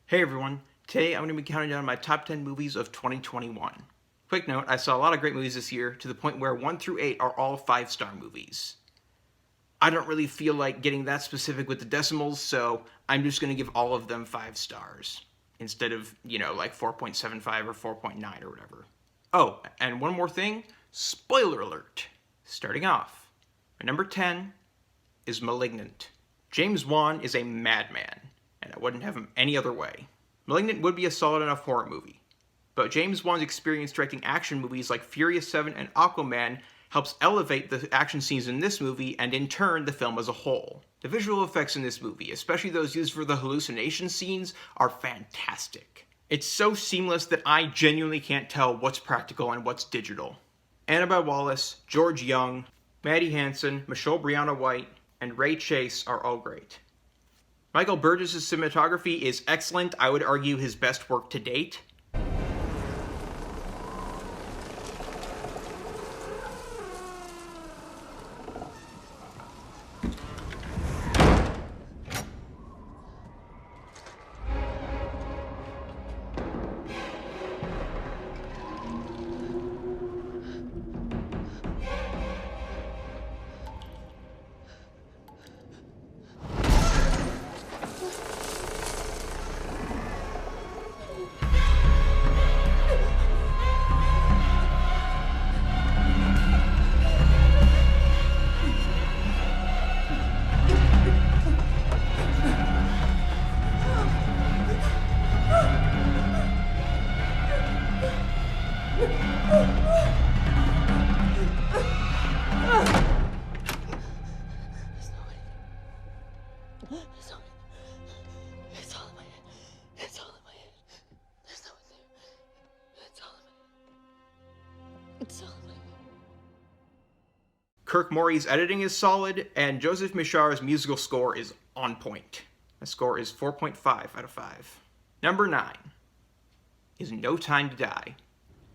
Hey everyone, today I'm going to be counting down my top 10 movies of 2021. Quick note, I saw a lot of great movies this year, to the point where 1 through 8 are all 5-star movies. I don't really feel like getting that specific with the decimals, so I'm just going to give all of them 5 stars, instead of, like 4.75 or 4.9 or whatever. Oh, and one more thing, spoiler alert. Starting off, my number 10 is Malignant. James Wan is a madman, and I wouldn't have him any other way. Malignant would be a solid enough horror movie, but James Wan's experience directing action movies like Furious 7 and Aquaman helps elevate the action scenes in this movie and in turn the film as a whole. The visual effects in this movie, especially those used for the hallucination scenes, are fantastic. It's so seamless that I genuinely can't tell what's practical and what's digital. Annabelle Wallis, George Young, Maddie Hansen, Michelle Brianna White, and Ray Chase are all great. Michael Burgess' cinematography is excellent, I would argue his best work to date. Kirk Morey's editing is solid, and Joseph Michar's musical score is on point. My score is 4.5 out of 5. Number 9 is No Time to Die.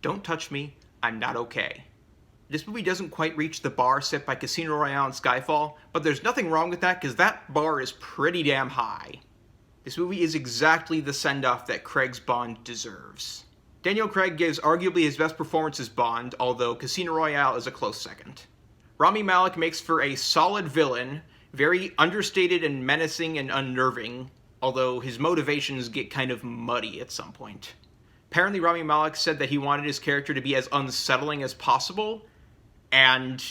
Don't touch me, I'm not okay. This movie doesn't quite reach the bar set by Casino Royale and Skyfall, but there's nothing wrong with that because that bar is pretty damn high. This movie is exactly the send-off that Craig's Bond deserves. Daniel Craig gives arguably his best performance as Bond, although Casino Royale is a close second. Rami Malek makes for a solid villain, very understated and menacing and unnerving, although his motivations get kind of muddy at some point. Apparently Rami Malek said that he wanted his character to be as unsettling as possible, and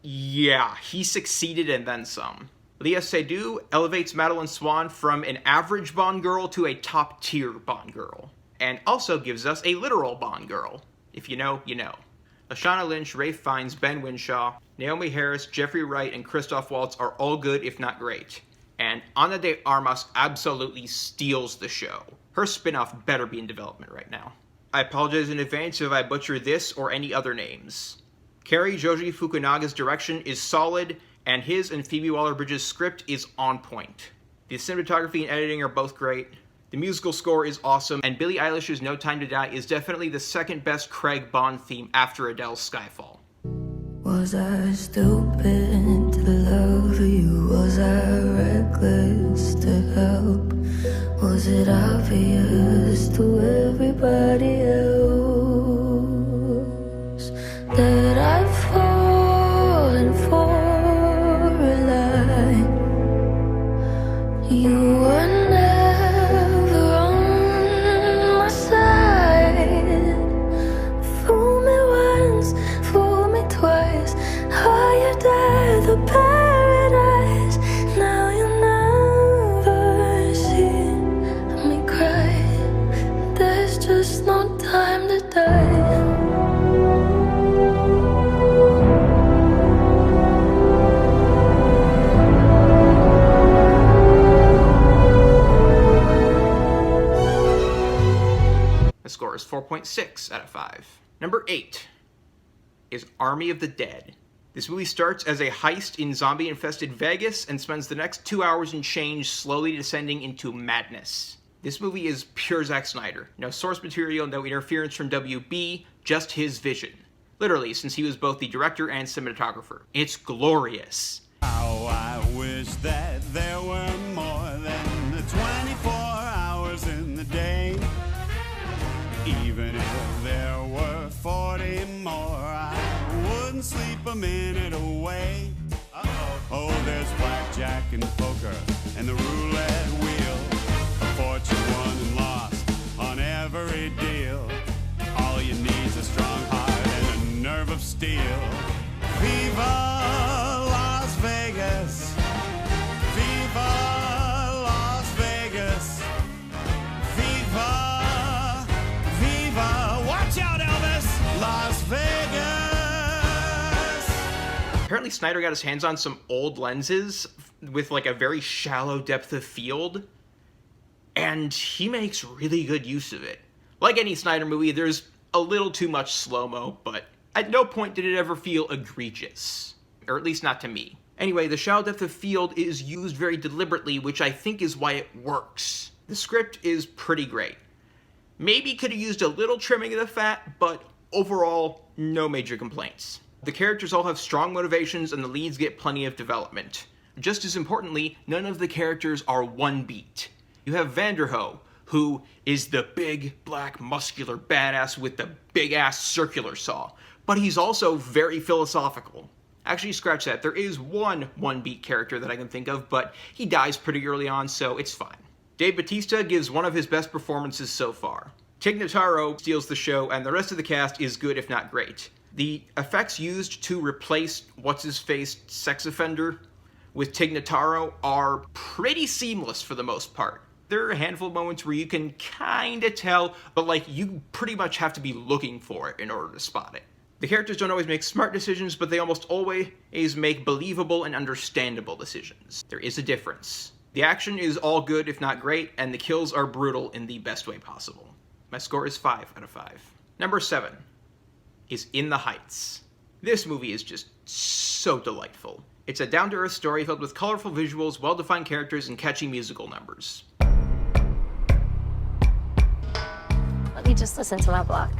yeah, he succeeded and then some. Léa Seydoux elevates Madeleine Swann from an average Bond girl to a top-tier Bond girl, and also gives us a literal Bond girl. If you know, you know. Lashana Lynch, Ralph Fiennes, Ben Whishaw, Naomi Harris, Jeffrey Wright, and Christoph Waltz are all good, if not great. And Ana de Armas absolutely steals the show. Her spin-off better be in development right now. I apologize in advance if I butcher this or any other names. Cary Joji Fukunaga's direction is solid, and his and Phoebe Waller-Bridge's script is on point. The cinematography and editing are both great. The musical score is awesome, and Billie Eilish's No Time to Die is definitely the second best Craig Bond theme after Adele's Skyfall. Was I stupid to love you? Was I reckless to help? Was it obvious to everybody else that I've fallen for a lie? You were never on my side. Fool me once, fool me twice. Higher death or paradise. Now you never see me cry. There's just no time to die. The score is 4.6 out of 5. Number 8 is Army of the Dead. This movie starts as a heist in zombie-infested Vegas and spends the next 2 hours and change slowly descending into madness. This movie is pure Zack Snyder. No source material, no interference from WB, just his vision. Literally, since he was both the director and cinematographer. It's glorious. How I wish that there were more than the 24 hours in a minute away. Oh, there's blackjack and poker and the roulette wheel. A fortune won and lost on every deal. All you need's a strong heart and a nerve of steel. Viva Las Vegas! Viva Las Vegas! Viva! Viva! Watch out, Elvis! Las Vegas! Apparently Snyder got his hands on some old lenses with like a very shallow depth of field, and he makes really good use of it. Like any Snyder movie, there's a little too much slow-mo, but at no point did it ever feel egregious. Or at least not to me. Anyway, the shallow depth of field is used very deliberately, which I think is why it works. The script is pretty great. Maybe could have used a little trimming of the fat, but overall, no major complaints. The characters all have strong motivations and the leads get plenty of development. Just as importantly, none of the characters are one beat. You have Vanderho, who is the big, black, muscular badass with the big-ass circular saw. But he's also very philosophical. Actually, scratch that. There is one beat character that I can think of, but he dies pretty early on, so it's fine. Dave Bautista gives one of his best performances so far. Tig Notaro steals the show, and the rest of the cast is good if not great. The effects used to replace what's-his-face sex offender with Tig Notaro are pretty seamless for the most part. There are a handful of moments where you can kinda tell, but like you pretty much have to be looking for it in order to spot it. The characters don't always make smart decisions, but they almost always make believable and understandable decisions. There is a difference. The action is all good if not great, and the kills are brutal in the best way possible. My score is 5 out of 5. Number 7 is In the Heights. This movie is just so delightful. It's a down-to-earth story filled with colorful visuals, well-defined characters, and catchy musical numbers. Let me just listen to my block.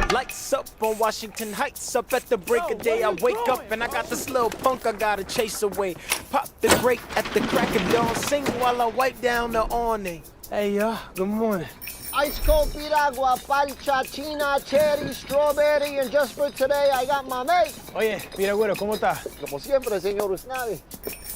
Lights up on Washington Heights, up at the break of day. I wake up and I got this little punk I gotta chase away. Pop the grate at the crack of dawn, sing while I wipe down the awning. Hey y'all, good morning. Ice cold piragua, palcha, china, cherry, strawberry, and just for today I got my mate. Oye, piragüero, ¿cómo está? Como siempre, señor Usnavi.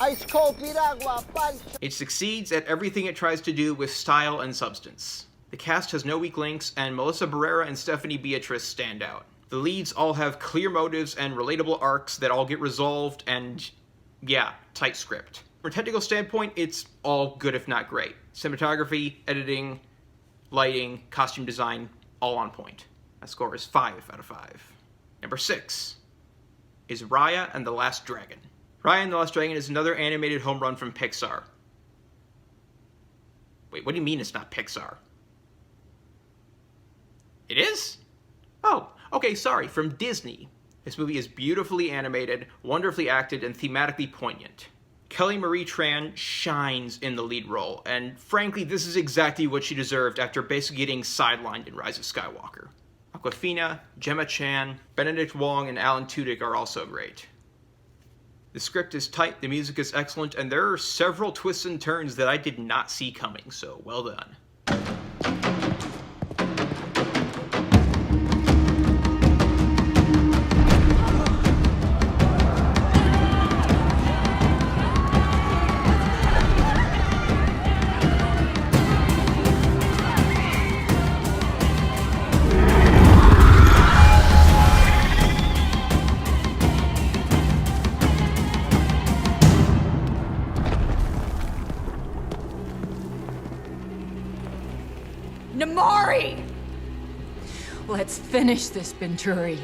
Ice cold piragua, palcha. It succeeds at everything it tries to do with style and substance. The cast has no weak links, and Melissa Barrera and Stephanie Beatrice stand out. The leads all have clear motives and relatable arcs that all get resolved, and yeah, tight script. From a technical standpoint, it's all good if not great. Cinematography, editing, lighting, costume design, all on point. My score is 5 out of 5. Number 6 is Raya and the Last Dragon. Raya and the Last Dragon is another animated home run from Pixar. Wait, what do you mean it's not Pixar? It is? Oh, okay, sorry, from Disney. This movie is beautifully animated, wonderfully acted, and thematically poignant. Kelly Marie Tran shines in the lead role, and frankly, this is exactly what she deserved after basically getting sidelined in Rise of Skywalker. Awkwafina, Gemma Chan, Benedict Wong, and Alan Tudyk are also great. The script is tight, the music is excellent, and there are several twists and turns that I did not see coming, so well done. Namari! Let's finish this, Venturi.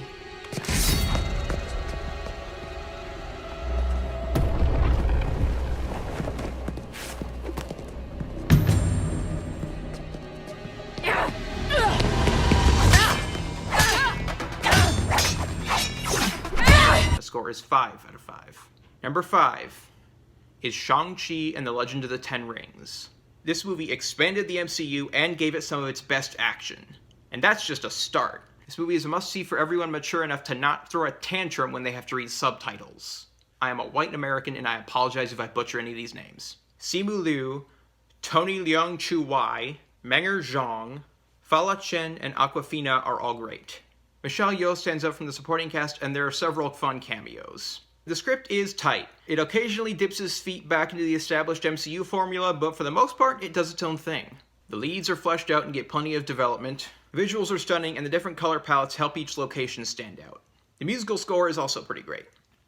The score is 5 out of 5. Number 5 is Shang-Chi and the Legend of the Ten Rings. This movie expanded the MCU and gave it some of its best action. And that's just a start. This movie is a must-see for everyone mature enough to not throw a tantrum when they have to read subtitles. I am a white American and I apologize if I butcher any of these names. Simu Liu, Tony Leung Chu Wai, Menger Zhang, Fala Chen, and Awkwafina are all great. Michelle Yeoh stands out from the supporting cast, and there are several fun cameos. The script is tight. It occasionally dips its feet back into the established MCU formula, but for the most part, it does its own thing. The leads are fleshed out and get plenty of development. Visuals are stunning, and the different color palettes help each location stand out. The musical score is also pretty great.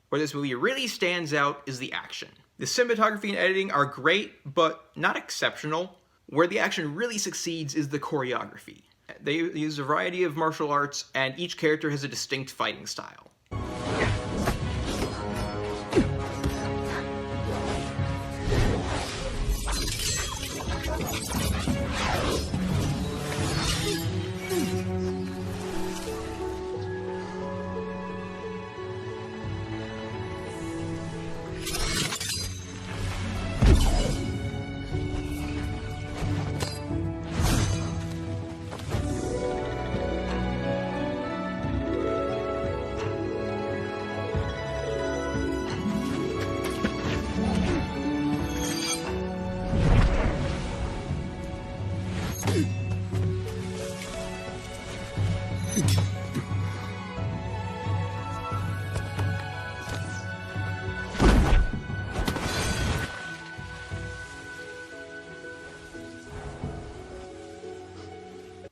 Where this movie really stands out is the action. The cinematography and editing are great, but not exceptional. Where the action really succeeds is the choreography. They use a variety of martial arts, and each character has a distinct fighting style.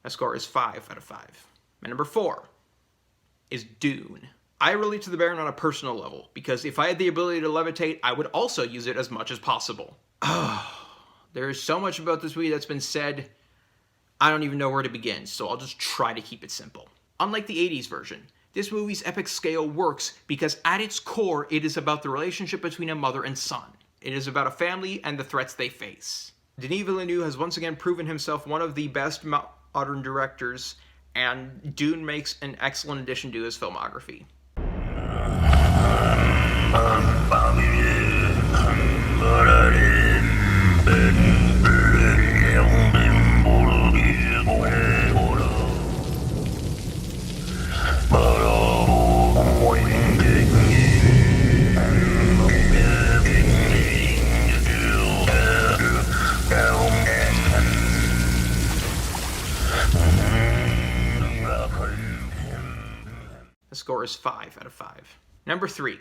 My score is 5 out of 5. My number 4 is Dune. I relate to the Baron on a personal level, because if I had the ability to levitate, I would also use it as much as possible. There is so much about this movie that's been said, I don't even know where to begin, so I'll just try to keep it simple. Unlike the 80s version, this movie's epic scale works because at its core, it is about the relationship between a mother and son. It is about a family and the threats they face. Denis Villeneuve has once again proven himself one of the best modern directors, and Dune makes an excellent addition to his filmography. The score is 5 out of 5. Number 3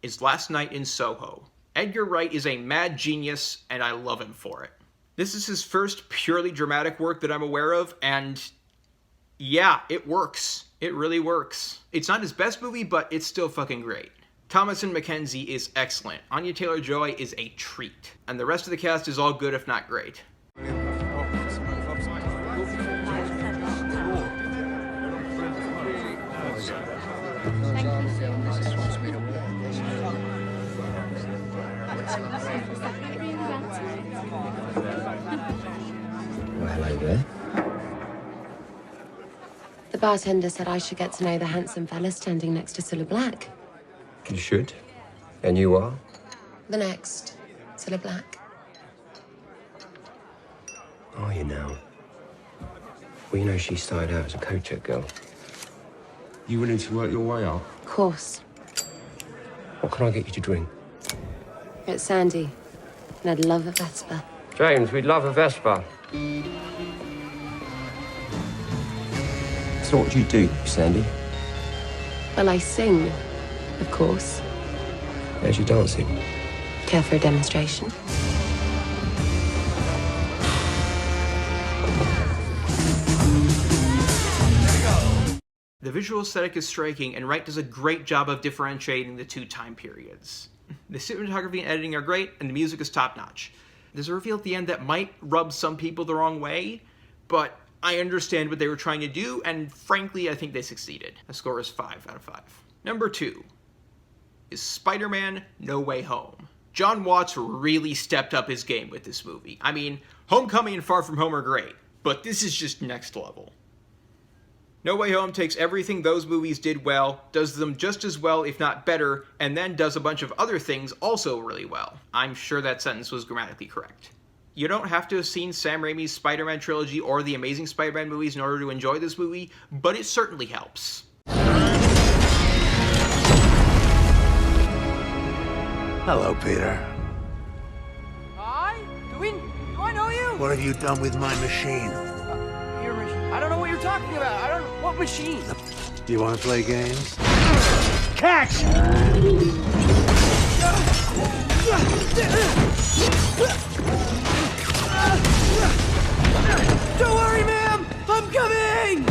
is Last Night in Soho. Edgar Wright is a mad genius, and I love him for it. This is his first purely dramatic work that I'm aware of, and yeah, it works. It really works. It's not his best movie, but it's still fucking great. Thomasin McKenzie is excellent. Anya Taylor-Joy is a treat. And the rest of the cast is all good, if not great. Well, hello there. The bartender said I should get to know the handsome fella standing next to Cilla Black. You should. And you are? The next, Cilla Black. Are you now? Well, you know, she started out as a coach girl. You willing to work your way up? Of course. What can I get you to drink? It's Sandy, and I'd love a Vespa. James, we'd love a Vespa. So what do you do, Sandy? Well, I sing, of course. How's your dancing? Care for a demonstration? The visual aesthetic is striking, and Wright does a great job of differentiating the two time periods. The cinematography and editing are great, and the music is top-notch. There's a reveal at the end that might rub some people the wrong way, but I understand what they were trying to do, and frankly, I think they succeeded. The score is 5 out of 5. Number 2 is Spiderman No Way Home. John Watts really stepped up his game with this movie. I mean, Homecoming and Far From Home are great, but this is just next level. No Way Home takes everything those movies did well, does them just as well if not better, and then does a bunch of other things also really well. I'm sure that sentence was grammatically correct. You don't have to have seen Sam Raimi's Spider-Man trilogy or the Amazing Spider-Man movies in order to enjoy this movie, but it certainly helps. Hello, Peter. Hi? Do I know you? What have you done with my machine? Your machine? I don't know what you're talking about. I don't know. What machine? Do you want to play games? Catch! Don't worry, ma'am! I'm coming!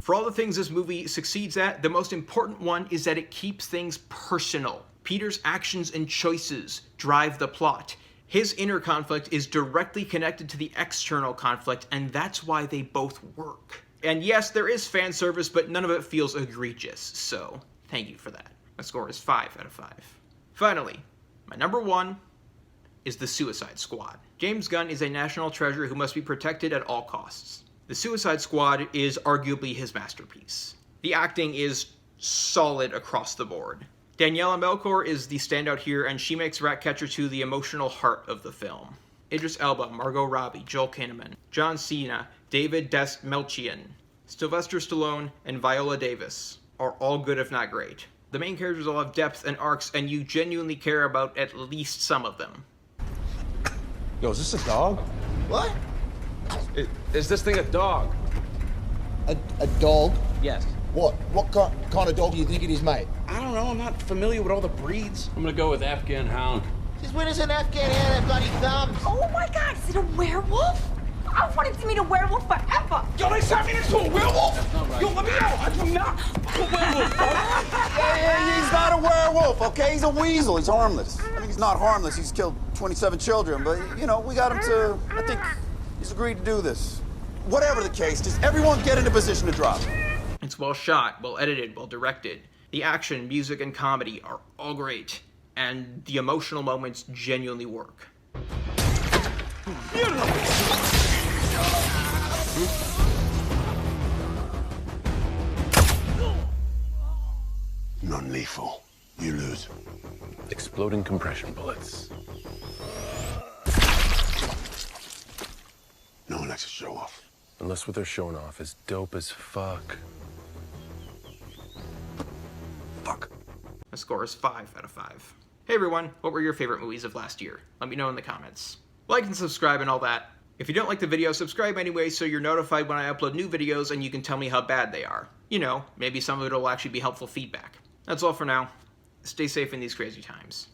For all the things this movie succeeds at, the most important one is that it keeps things personal. Peter's actions and choices drive the plot. His inner conflict is directly connected to the external conflict, and that's why they both work. And yes, there is fan service, but none of it feels egregious, so thank you for that. My score is 5 out of 5. Finally, my number 1 is The Suicide Squad. James Gunn is a national treasure who must be protected at all costs. The Suicide Squad is arguably his masterpiece. The acting is solid across the board. Daniela Melchior is the standout here, and she makes Ratcatcher 2 the emotional heart of the film. Idris Elba, Margot Robbie, Joel Kinnaman, John Cena, David Dastmalchian, Sylvester Stallone, and Viola Davis are all good if not great. The main characters all have depth and arcs, and you genuinely care about at least some of them. Yo, is this a dog? What? Is this thing a dog? A dog? Yes. What kind of dog do you think it is, mate? I don't know. I'm not familiar with all the breeds. I'm gonna go with Afghan Hound. Since when does an Afghan have that bloody thumbs? Oh my god, is it a werewolf? I've wanted to meet a werewolf forever. Yo, they turned me into a werewolf? Right. Yo, let me know. I do not a werewolf, bro. Yeah, he's not a werewolf, okay? He's a weasel. He's harmless. I mean, he's not harmless. He's killed 27 children, but, you know, we got him to, I think he's agreed to do this. Whatever the case, just everyone get in a position to drop. It's well shot, well edited, well directed. The action, music, and comedy are all great, and the emotional moments genuinely work. Non-lethal. You lose. Exploding compression bullets. No one likes to show off. Unless what they're showing off is dope as fuck. Fuck. My score is 5 out of 5. Hey everyone, what were your favorite movies of last year? Let me know in the comments. Like and subscribe and all that. If you don't like the video, subscribe anyway so you're notified when I upload new videos and you can tell me how bad they are. You know, maybe some of it will actually be helpful feedback. That's all for now. Stay safe in these crazy times.